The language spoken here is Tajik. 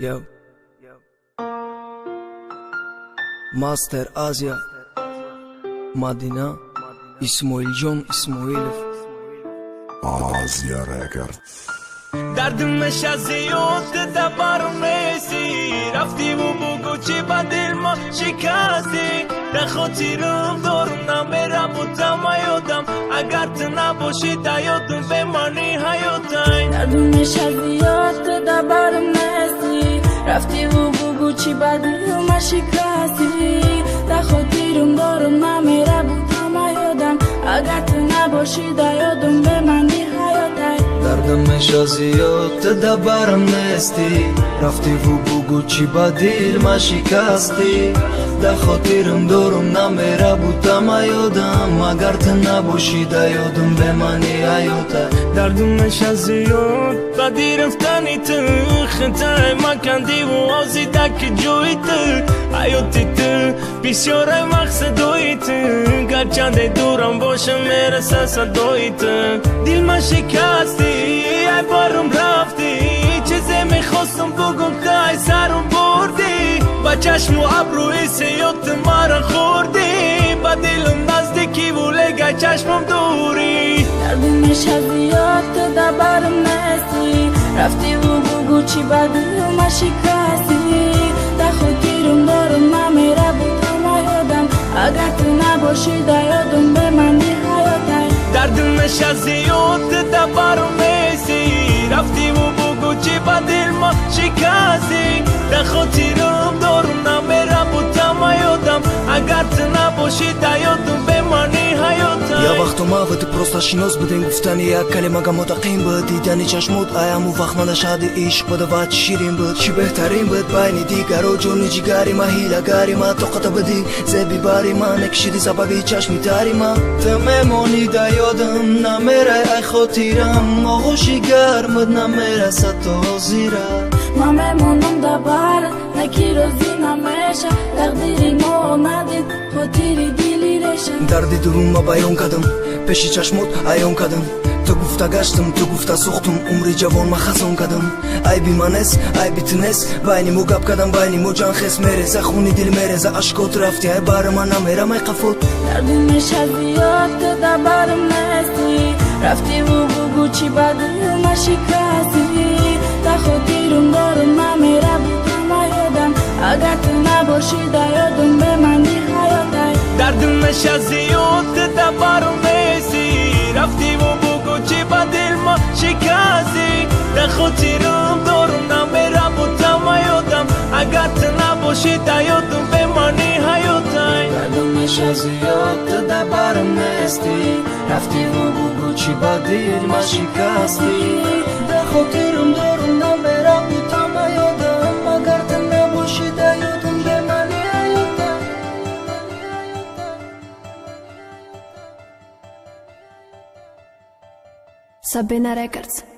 Yo Master Azia Madina İsmailcan İsmailov Azia Records دردمش از زیاد برم نیستی رفتی و بگو چی با دل ما شکستی در خاطرم دارم نمیره بودم یادم اگر تو نباشی در یادم بمانی حیاتم دردمش از زیاد برم نیستی رفتی و بگو چی با دل ما شکستی در خاطرم دارم نمیره بودم یادم اگر تو نباشی در یادم بمانی حیاتم دردمش از یاد برم نیستی رفتی و بگو چی با دل ما شکستی در خاطرم دارم نمیره بودم یادم اگر تو نباشی در یادم بمانی حیاتم دردمش از زیاد بدی رفتنی تو خطای ما کندی و آزیده که جوی تو حیاتی تو بسیاره مقصدوی تو گرچنده دورم باشه میرسه صدای تو دل ما شکستی ای بارم رفتی چیزی میخواستم بگم که ای سرم بردی با چشم و ابروی سیاد مرا خوردی با دلم نزدیکی و لگه چشمم دوری دردمش از یاد برم نیستی رفتی و بگو چی با دل ما شکستی در خاطرم دارم نمیره بودم یادم اگر تو نباشی در یادم بمانی حیاتم دردمش از یاد برم نیستی رفتی و بگو چی با دل ما شکستی در خاطرم دارم نمیره بودم یادم اگر تو نباشی در یادم بمانی حیاتم Я вахту мава, ты просто шинос будем гуфтани як калимага мутақим буд дидани чашмуд аяму вақт мана шади ишқ будавад ширин буд чӣ беҳтарин буд байни дигаро ҷони ҷигари ма ҳилагари ма тоқата будӣ зеби бари ма накишиди сабаби чашми тари ма ту мемонӣ да ёдам намерай ай хотирам оғӯши гармуд намерасад то ҳозира ман мемонам да бар наки розӣ намеша тақдири мо надид хотири дили реша дарди дилума баён кардам пеши чашмот аён кардам ту гуфта гаштам ту гуфта сӯхтум умри ҷавон ма хазон кардам айби манест айби ту нест байни мо гап кардам байни мо ҷанхес мереза хуни дил мереза ашкот рафти ай бара ман намерам ай қафот дардмеш аз ёд да барм нести рафти ву бугу чӣ ба дил ма шикасти да хотирам дорам намера будам ёдам агар ту набошӣ да ёдам беманӣ ҳаётай дардмеш аз ёд да барм нести рафти ву бугу чӣ ба дил ма шикасти да хотирам дорам намера будам ёдам агар ту набошӣ да ёдам беманӣ ҳаётай дардмеш аз ёд да барм нести рафти ву бугу чӣ ба дил ма шикасти да хотирам дорам намера будам ёдам агар ту набошӣ да ёдам беманӣ ҳаётай Sabina Records.